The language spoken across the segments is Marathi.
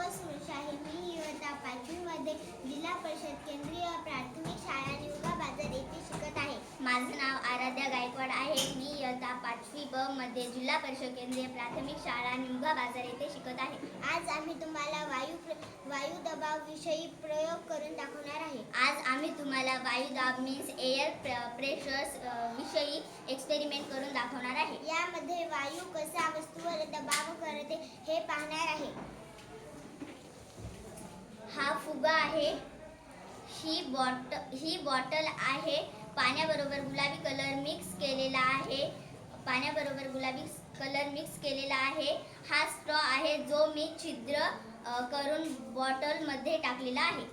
चौकस सुरेश आहे. मी इयत्ता 5वी मध्ये जिल्हा परिषद केंद्रीय प्राथमिक शाळा निवगा बाजार येथे शिकत आहे. माझं नाव आराध्या गायकवाड आहे. मी इयत्ता 5वी ब मध्ये जिल्हा परिषद केंद्रीय प्राथमिक शाळा निवगा बाजार येथे शिकत आहे. आज आम्ही तुम्हाला वायू दबाव विषयी प्रयोग करून दाखवणार आहे. आज आम्ही तुम्हाला वायुदाब मीन्स एअर प्रेशर्स विषयी एक्सपेरिमेंट करून दाखवणार आहे. यामध्ये वायू कसा वस्तूवर दबाव करते हे पाहणार आहे. हा फुगा आहे. ही बॉटल आहे. पाण्याबरोबर गुलाबी कलर मिक्स केलेला आहे. हा स्ट्रॉ आहे जो मी छिद्र करून बॉटल मध्ये टाकलेला आहे.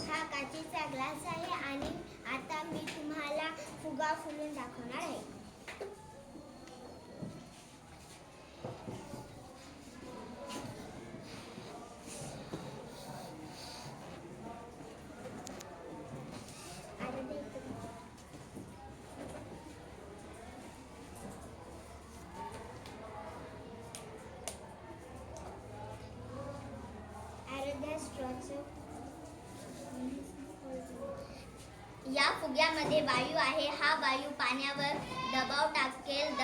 हा काचेचा ग्लास आहे आणि आता मी तुम्हाला फुगा फुलून दाखवणार आहे. या फुग्यामध्ये वायू आहे. हा वायू पाण्यावर दबाव टाकेल.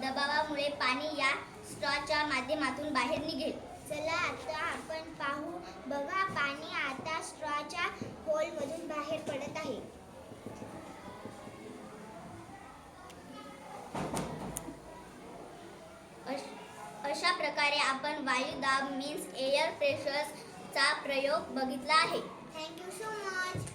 दबावामुळे पाणी या स्ट्रॉच्या माध्यमातून बाहेर निघेल. चला आता आपण पाहू. बघा, पाणी आता स्ट्रॉच्या होलमधून बाहेर पडत आहे. अशा प्रकारे आपण वायुदाब मीन्स एअर प्रेशर्स चा प्रयोग बघितला आहे. Thank you so much.